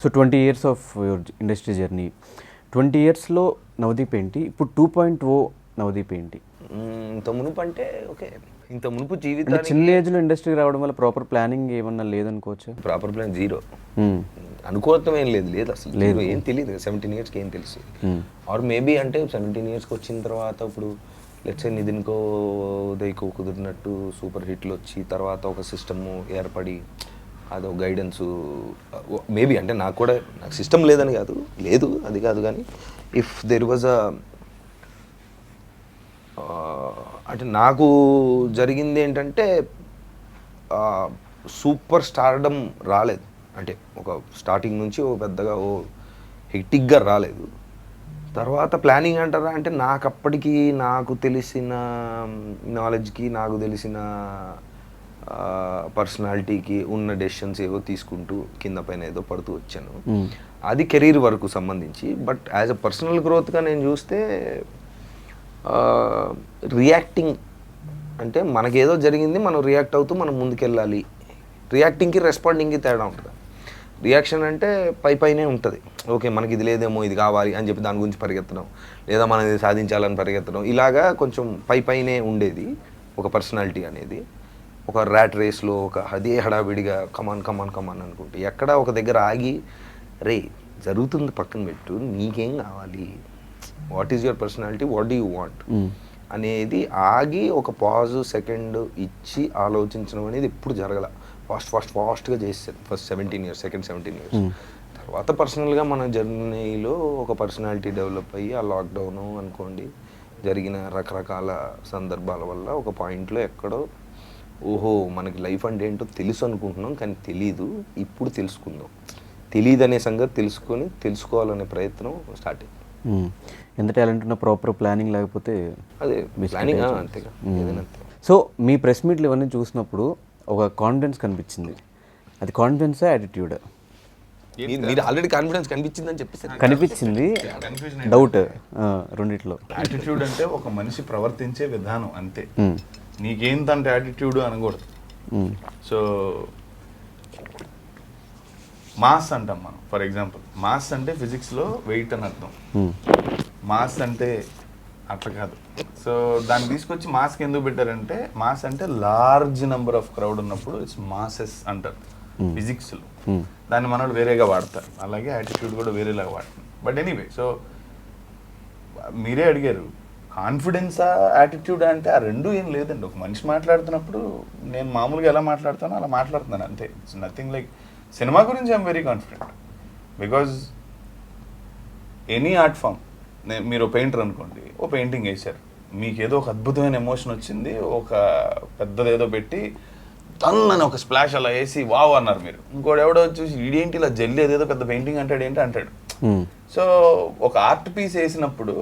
So 20 years of your industry journey, 20 ఇయర్స్లో నవదీప్ ఏంటి, ఇప్పుడు 2.0 నవదీప్ ఏంటి? ఇంత మునుపు అంటే ఓకే, ఇంత మునుపు అంటే జీవితానికి చిన్న ఏజ్లో ఇండస్ట్రీకి రావడం వల్ల ప్రాపర్ ప్లానింగ్ ఏమన్నా లేదనుకోవచ్చు. Proper plan zero. అనుకోవటం ఏం లేదు అసలు, లేదు, ఏం తెలియదు. 17 ఇయర్స్కి ఏం తెలుసు? ఆర్ మేబీ అంటే 17 ఇయర్స్కి వచ్చిన తర్వాత ఇప్పుడు లెట్స్ సే నితిన్కో ఉదయ్కో కుదిరినట్టు సూపర్ హిట్లు వచ్చి తర్వాత ఒక సిస్టము ఏర్పడి అదో గైడెన్సు మేబీ, అంటే నాకు కూడా నాకు సిస్టమ్ లేదని కాదు, లేదు అది కాదు, కానీ ఇఫ్ దెర్ వాజ్ అంటే నాకు జరిగింది ఏంటంటే సూపర్ స్టార్డమ్ రాలేదు. అంటే ఒక స్టార్టింగ్ నుంచి ఓ పెద్దగా ఓ హెక్టిక్గా రాలేదు. తర్వాత ప్లానింగ్ అంటారా అంటే నాకు అప్పటికి నాకు తెలిసిన నాలెడ్జ్కి, నాకు తెలిసిన పర్సనాలిటీకి ఉన్న డెసిషన్స్ ఏవో తీసుకుంటూ కింద పైన ఏదో పడుతూ వచ్చాను. అది కెరీర్ వరకు సంబంధించి. బట్ యాజ్ అ పర్సనల్ గ్రోత్గా నేను చూస్తే రియాక్టింగ్ అంటే మనకేదో జరిగింది, మనం రియాక్ట్ అవుతూ మనం ముందుకెళ్ళాలి. రియాక్టింగ్కి రెస్పాండింగ్కి తేడా ఉంటుంది. రియాక్షన్ అంటే పైనే ఉంటుంది, ఓకే మనకి ఇది లేదేమో ఇది కావాలి అని చెప్పి దాని గురించి పరిగెత్తడం, లేదా మనం ఇది సాధించాలని పరిగెత్తడం, ఇలాగా కొంచెం పైనే ఉండేది ఒక పర్సనాలిటీ అనేది. ఒక ర్యాట్ రేస్లో ఒక అదే హడావిడిగా కమాన్ కమాన్ కమాన్ అనుకుంటే ఎక్కడ ఒక దగ్గర ఆగి రే జరుగుతుంది పక్కన పెట్టు, నీకేం కావాలి, what is your personality, what do you want అనేది ఆగి ఒక పాజ్ సెకండ్ ఇచ్చి ఆలోచించడం అనేది ఎప్పుడు జరగల. ఫాస్ట్గా చేశాను ఫస్ట్ 17 ఇయర్స్, సెకండ్ 17 ఇయర్స్. తర్వాత పర్సనల్గా మన జర్నీలో ఒక పర్సనాలిటీ డెవలప్ అయ్యి ఆ లాక్డౌను అనుకోండి, జరిగిన రకరకాల సందర్భాల వల్ల ఒక పాయింట్లో ఎక్కడో ఓహో మనకి లైఫ్ అంటే ఏంటో తెలుసు అనుకుంటున్నాం, కానీ తెలీదు, ఇప్పుడు తెలుసుకుందాం, తెలియదు అనే సంగతి తెలుసుకోవాలనే ప్రయత్నం స్టార్ట్ అయింది. ఎంత టాలెంట్ ఉన్నా ప్రాపర్ ప్లానింగ్ లేకపోతే అదే ప్లానింగ్ అంతేగా ఏదైనా అంతే. సో మీ ప్రెస్ మీట్లు ఇవన్నీ చూసినప్పుడు ఒక కాన్ఫిడెన్స్ కనిపించింది, అది కాన్ఫిడెన్సా యాటిట్యూడ్? మీరు ఆల్రెడీ కాన్ఫిడెన్స్ కనిపించిందని చెప్పేసి కనిపించింది, డౌట్ రెండిట్లో. యాటిట్యూడ్ అంటే ఒక మనిషి ప్రవర్తించే విధానం అంతే, నీకేంతంటే యాటిట్యూడ్ అనకూడదు. సో మాస్ అంటాం మనం. ఫర్ ఎగ్జాంపుల్ మాస్ అంటే ఫిజిక్స్లో వెయిట్ అని అర్థం, మాస్ అంటే అట్లా కాదు. సో దాన్ని తీసుకొచ్చి మాస్కి ఎందుకు పెట్టారంటే, మాస్ అంటే లార్జ్ నెంబర్ ఆఫ్ క్రౌడ్ ఉన్నప్పుడు ఇట్స్ మాసెస్ అంటారు ఫిజిక్స్లో. దాన్ని మనోడు వేరేగా వాడతారు, అలాగే యాటిట్యూడ్ కూడా వేరేలాగా వాడతారు. బట్ ఎనీవే, సో మీరే అడిగారు కాన్ఫిడెన్సా యాటిట్యూడ్ అంటే ఆ రెండు ఏం లేదండి. ఒక మనిషి మాట్లాడుతున్నప్పుడు నేను మామూలుగా ఎలా మాట్లాడుతానో అలా మాట్లాడుతున్నాను అంతే. It's nothing like. సినిమా గురించి I'm very confident because any art form, మీరు పెయింటర్ అనుకోండి, ఓ పెయింటింగ్ వేశారు, మీకు ఏదో ఒక అద్భుతమైన ఎమోషన్ వచ్చింది, ఒక పెద్దదేదో పెట్టి తన్నని ఒక స్ప్లాష్ అలా వేసి వావ్ అన్నారు మీరు. ఇంకోటి ఎవడో చూసి ఇదేంటి ఇలా జల్లి ఏదేదో పెద్ద పెయింటింగ్ అంటాడు ఏంటి అంటాడు. సో ఒక ఆర్ట్ పీస్ వేసినప్పుడు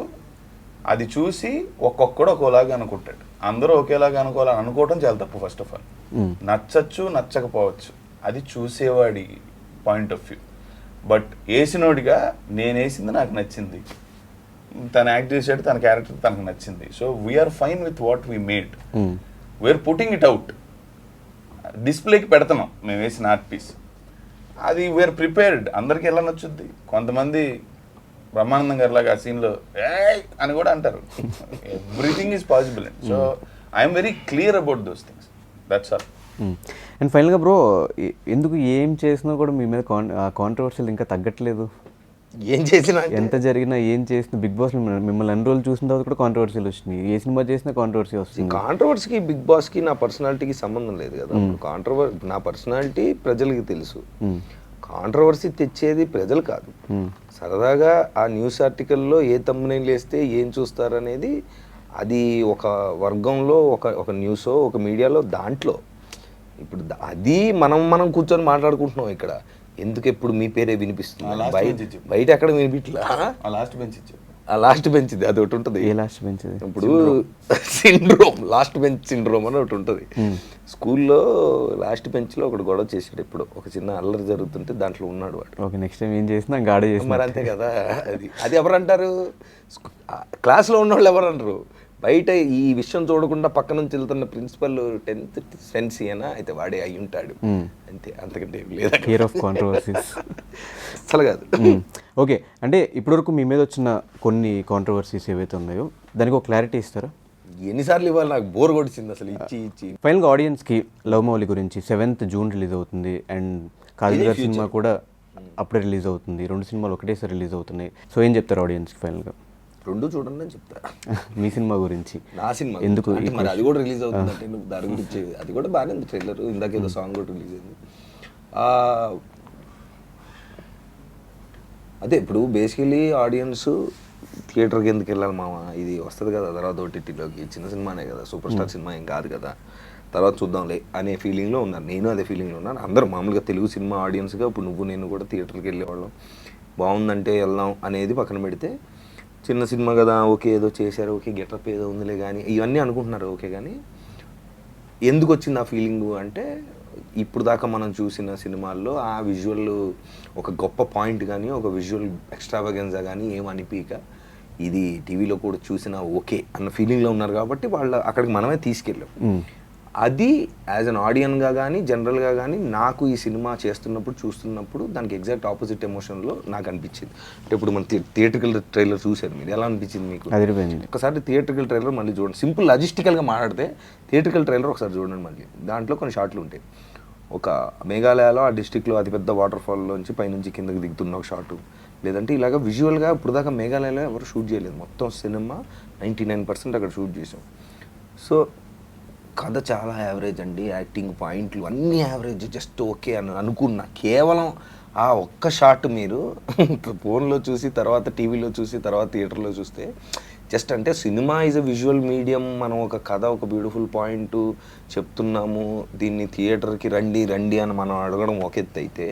అది చూసి ఒక్కొక్కడు ఒక్కోలాగా అనుకుంటాడు. అందరూ ఒకేలాగా అనుకోవాలని అనుకోవడం చాలా తప్పు. ఫస్ట్ ఆఫ్ ఆల్ నచ్చచ్చు నచ్చకపోవచ్చు, అది చూసేవాడి పాయింట్ ఆఫ్ వ్యూ. బట్ వేసినోడిగా నేను వేసింది నాకు నచ్చింది, తను యాక్ట్ చేసాడు, తన క్యారెక్టర్ తనకు నచ్చింది. So we're fine with what we made, we're putting it out, డిస్ప్లేకి పెడుతున్నాం మేము వేసిన ఆర్ట్ పీస్. అది వీఆర్ ప్రిపేర్డ్. అందరికి ఎలా నచ్చుద్ది? కొంతమంది బ్రహ్మానందం గారి లాగా ఆ సీన్లో ఏయ్ అని కూడా అంటారు. Everything is possible. So I'm very clear about those things, that's all. And ఫైనల్గా బ్రో, ఎందుకు ఏం చేసినా కూడా మీ మీద కాంట్రవర్షియల్ ఇంకా తగ్గట్లేదు? ఏం చేసినా ఎంత జరిగినా ఏం చేసినా బిగ్ బాస్ మిమ్మల్ని అన్ని రోజులు చూసిన తర్వాత కూడా కాంట్రవర్సీలు వచ్చినాయి, ఏ సినిమా చేసినా కాంట్రవర్సీ వస్తుంది. కాంట్రవర్సీకి బిగ్ బాస్కి నా పర్సనాలిటీకి సంబంధం లేదు కదా. నా పర్సనాలిటీ ప్రజలకి తెలుసు, కాంట్రవర్సీ తెచ్చేది ప్రజలు కాదు. సరదాగా ఆ న్యూస్ ఆర్టికల్లో ఏ తమ్మునైలు వేస్తే ఏం చూస్తారనేది అది ఒక వర్గంలో ఒక న్యూసో ఒక మీడియాలో దాంట్లో ఇప్పుడు అది మనం కూర్చొని మాట్లాడుకుంటున్నాం ఇక్కడ. ఎందుకు ఎప్పుడు మీ పేరే వినిపిస్తుంది, బయట ఎక్కడ వినిపించలే. ఆ లాస్ట్ బెంచ్ అది ఒకటి ఉంటుంది. ఏ లాస్ట్ బెంచ్? ఇప్పుడు సిండ్రోమ్, లాస్ట్ బెంచ్ సిండ్రోమ్ అని ఒకటి ఉంటుంది. స్కూల్లో లాస్ట్ బెంచ్లో ఒకటి గొడవ చేసాడు. ఇప్పుడు ఒక చిన్న అల్లరి జరుగుతుంటే దాంట్లో ఉన్నాడు వాడు. ఓకే, నెక్స్ట్ టైం ఏం చేసినా గాడే చేసి మరి అంతే కదా. అది ఎవరు అంటారు? క్లాస్లో ఉన్న వాళ్ళు ఎవరు అంటారు? బయట ఈ విషయం చూడకుండా పక్క నుంచి వెళ్తున్న ప్రిన్సిపల్ 10th సెన్స్ అయినా అయితే వాడే అయి ఉంటాడు అంతే, అంతకంటే ఏం లేదు. హియర్ ఆఫ్ కాంట్రవర్సీస్ అసలు కాదు. ఓకే, అంటే ఇప్పటివరకు మీ మీద వచ్చిన కొన్ని కాంట్రవర్సీస్ ఏవైతే ఉన్నాయో దానికి ఒక క్లారిటీ ఇస్తారా? ఎన్నిసార్లు ఇవ్వాలి, నాకు బోర్ కొడిచింది అసలు ఇచ్చి. ఫైనల్గా ఆడియన్స్కి లవ్ మౌలి గురించి 7th జూన్ రిలీజ్ అవుతుంది అండ్ కాజల్ గారి సినిమా కూడా అప్పుడే రిలీజ్ అవుతుంది. 2 సినిమాలు ఒకటేసారి రిలీజ్ అవుతున్నాయి. సో ఏం చెప్తారు ఆడియన్స్కి ఫైనల్గా? 2 చూడండి అని చెప్తా. మీ సినిమా గురించి, నా సినిమా ఎందుకు అంటే మరి అది కూడా రిలీజ్ అవుతుంది అంటే నువ్వు దాని గురించి, అది కూడా బాగానే ఉంది ట్రైలర్, ఇందాక ఏదో సాంగ్ కూడా రిలీజ్ అయింది. అదే ఇప్పుడు బేసికలీ ఆడియన్స్ థియేటర్కి ఎందుకు వెళ్ళాలి మామ, ఇది వస్తుంది కదా తర్వాత ఓటీటీలోకి, చిన్న సినిమానే కదా, సూపర్ స్టార్ సినిమా ఏం కాదు కదా, తర్వాత చూద్దాంలే అనే ఫీలింగ్లో ఉన్నారు. నేను అదే ఫీలింగ్లో ఉన్నాను. అందరూ మామూలుగా తెలుగు సినిమా ఆడియన్స్గా ఇప్పుడు నువ్వు నేను కూడా థియేటర్కి వెళ్ళేవాళ్ళం, బాగుందంటే వెళ్దాం అనేది పక్కన పెడితే, చిన్న సినిమా కదా ఓకే ఏదో చేశారు, ఓకే గెటప్ ఏదో ఉందిలే కానీ ఇవన్నీ అనుకుంటున్నారు ఓకే. కానీ ఎందుకు వచ్చింది ఆ ఫీలింగు అంటే, ఇప్పుడు దాకా మనం చూసిన సినిమాల్లో ఆ విజువల్ ఒక గొప్ప పాయింట్ కానీ ఒక విజువల్ ఎక్స్ట్రావగెన్సా కానీ ఏమనిపించక ఇది టీవీలో కూడా చూసినా ఓకే అన్న ఫీలింగ్లో ఉన్నారు కాబట్టి వాళ్ళు అక్కడికి మనమే తీసుకెళ్ళాం. అది యాజ్ అన్ ఆడియన్గా కానీ జనరల్గా కానీ నాకు ఈ సినిమా చేస్తున్నప్పుడు చూస్తున్నప్పుడు దానికి ఎగ్జాక్ట్ ఆపోజిట్ ఎమోషన్లో నాకు అనిపించింది. అంటే ఇప్పుడు మన థియేట్రికల్ ట్రైలర్ చూశారు మీరు, ఎలా అనిపించింది మీకు? ఒకసారి థియేట్రికల్ ట్రైలర్ మళ్ళీ చూడండి. సింపుల్ లాజిస్టికల్గా మాట్లాడితే థియేట్రికల్ ట్రైలర్ ఒకసారి చూడండి మళ్ళీ. దాంట్లో కొన్ని షాట్లు ఉంటాయి. ఒక మేఘాలయలో ఆ డిస్టిక్లో అతిపెద్ద వాటర్ ఫాల్లోంచి పైనుంచి కిందకి దిగుతున్న ఒక షాటు, లేదంటే ఇలాగ విజువల్గా ఇప్పుడు దాకా మేఘాలయలో ఎవరు షూట్ చేయలేదు. మొత్తం సినిమా 99% అక్కడ షూట్ చేసాం. సో కథ చాలా యావరేజ్ అండి, యాక్టింగ్ పాయింట్లు అన్నీ యావరేజ్, జస్ట్ ఓకే అని అనుకున్నా. కేవలం ఆ ఒక్క షాట్ మీరు ఫోన్లో చూసి తర్వాత టీవీలో చూసి తర్వాత థియేటర్లో చూస్తే జస్ట్ అంటే cinema is a visual medium. మనం ఒక కథ ఒక బ్యూటిఫుల్ పాయింట్ చెప్తున్నాము, దీన్ని థియేటర్కి రండి రండి అని మనం అడగడం ఒక ఎత్తు అయితే,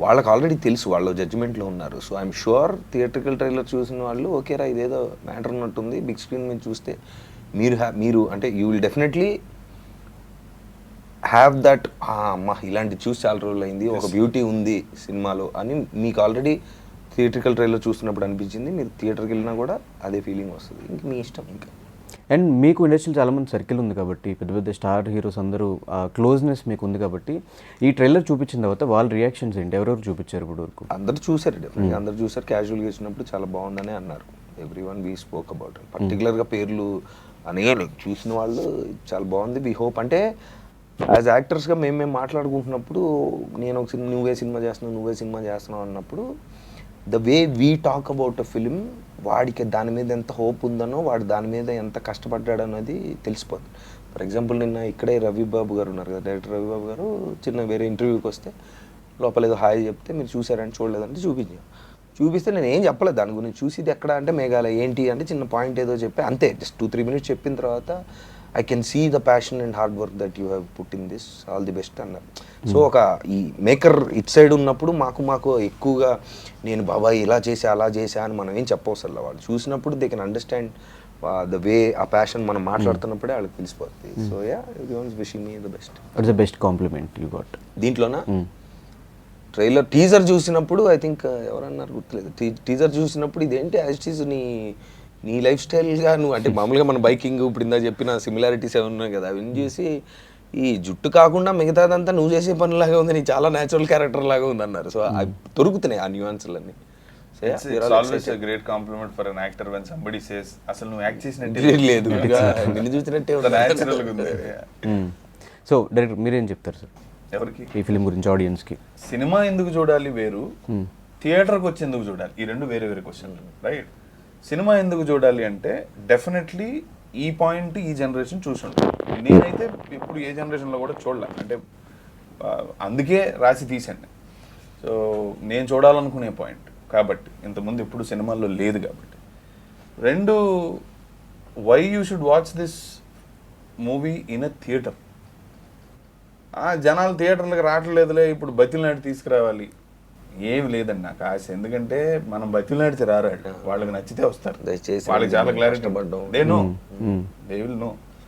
వాళ్ళకి ఆల్రెడీ తెలుసు, వాళ్ళు జడ్జిమెంట్లో ఉన్నారు. So I'm sure theatrical trailer చూసిన వాళ్ళు ఓకేరా ఇదేదో మ్యాటర్ ఉన్నట్టుంది, బిగ్ స్క్రీన్ మీద చూస్తే మీరు అంటే you will definitely have that అమ్మా ఇలాంటి చూసి చాలా రోజులు అయింది, ఒక బ్యూటీ ఉంది సినిమాలో అని మీకు ఆల్రెడీ థియేట్రికల్ ట్రైలర్ చూస్తున్నప్పుడు అనిపించింది. మీరు థియేటర్కి వెళ్ళినా కూడా అదే ఫీలింగ్ వస్తుంది. ఇంక మీ ఇష్టం. ఇంకా అండ్ మీకు ఇండస్ట్రీలో చాలామంది సర్కిల్ ఉంది కాబట్టి, పెద్ద పెద్ద స్టార్ హీరోస్ అందరూ క్లోజ్నెస్ మీకు ఉంది కాబట్టి, ఈ ట్రైలర్ చూపించిన తర్వాత వాళ్ళ రియాక్షన్స్ ఏంటి? ఎవరెవరు చూపించారు ఇప్పుడు వరకు? అందరు చూసారు, డెఫినెట్గా అందరు చూసారు. క్యాజువల్గా వచ్చినప్పుడు చాలా బాగుందనే అన్నారు. Every one we spoke about. పర్టికులర్గా పేర్లు అనేవి చూసిన వాళ్ళు చాలా బాగుంది. వీ హోప్ అంటే యాజ్ యాక్టర్స్గా మేము మాట్లాడుకుంటున్నప్పుడు, నేను ఒక సినిమా నువ్వే సినిమా చేస్తున్నావు అన్నప్పుడు the way we talk about a film, వాడికి దాని మీద ఎంత హోప్ ఉందనో, వాడు దాని మీద ఎంత కష్టపడ్డాడు అనేది తెలిసిపోతుంది. ఫర్ ఎగ్జాంపుల్ నిన్న ఇక్కడే రవిబాబు గారు ఉన్నారు కదా, డైరెక్టర్ రవిబాబు గారు చిన్న వేరే ఇంటర్వ్యూకి వస్తే లోపల ఏదో హాయ్ చెప్తే మీరు చూసారంటే చూడలేదంటే చూపిస్తే నేను ఏం చెప్పలేదు దాని గురించి. చూసిది ఎక్కడ అంటే మేఘాలయ ఏంటి అంటే చిన్న పాయింట్ ఏదో చెప్పి అంతే, జస్ట్ 2-3 minutes చెప్పిన తర్వాత I can see the passion and hard work that you have put in this, all the best అన్నారు. సో ఒక ఈ మేకర్ ఇట్ సైడ్ ఉన్నప్పుడు మాకు ఎక్కువగా నేను బాబాయ్ ఇలా చేసా అలా చేసా అని మనం ఏం చెప్పవసరం. వాళ్ళు చూసినప్పుడు they can understand the way ఆ ప్యాషన్ మనం మాట్లాడుతున్నప్పుడే వాళ్ళకి తెలిసిపోతుంది. So yeah everyone's wishing me the best. What's the best compliment you got దీంట్లోనా? ట్రైలర్ టీజర్ చూసినప్పుడు ఐ థింక్ ఎవరన్నారు గుర్తులేదు, టీజర్ చూసినప్పుడు ఇదేంటి యాజ్ ఇట్ ఈజ్ నీ లైఫ్ స్టైల్గా నువ్వు అంటే మామూలుగా మన బైకింగ్ ఇప్పుడు ఇందా చెప్పిన సిమిలారిటీస్ ఏమి ఉన్నాయి కదా, అవన్నీ చూసి ఈ జుట్టు కాకుండా మిగతాదంతా నువ్వు చేసే పనిలాగా ఉంది, నీ చాలా న్యాచురల్ క్యారెక్టర్ లాగా ఉంది అన్నారు. సో దొరుకుతున్నాయి ఆ న్యూయాన్స్లన్నీ. Great compliment for an actor when somebody says అసలు నువ్వు యాక్ట్ చేసినట్టే లేదు, నిన్ను చూసినట్టే న్యాచురల్గా ఉంది. సో డైరెక్టర్ మీరేం చెప్తారు సార్ ఎవరికి ఈ ఫిలిం గురించి ఆడియన్స్కి? సినిమా ఎందుకు చూడాలి వేరు, థియేటర్కి వచ్చి ఎందుకు చూడాలి, ఈ రెండు వేరే వేరే క్వశ్చన్లు, రైట్? సినిమా ఎందుకు చూడాలి అంటే డెఫినెట్లీ ఈ పాయింట్ ఈ జనరేషన్ చూసుంటాను. నేనైతే ఇప్పుడు ఏ జనరేషన్లో కూడా చూడలే, అంటే అందుకే రాసి తీసాను. సో నేను చూడాలనుకునే పాయింట్ కాబట్టి, ఇంతకుముందు ఎప్పుడు సినిమాల్లో లేదు కాబట్టి. రెండు, why you should watch this movie in a theatre. జనాలు థియేటర్లకు రావట్లేదులే ఇప్పుడు బతిలాడి తీసుకురావాలి, ఏమి లేదండి నాకు ఆశ. ఎందుకంటే మనం బతిలాడితే రారాడు, వాళ్ళకి నచ్చితే వస్తారు. దయచేసి వాళ్ళకి చాలా క్లారిటీ దే విల్ నో.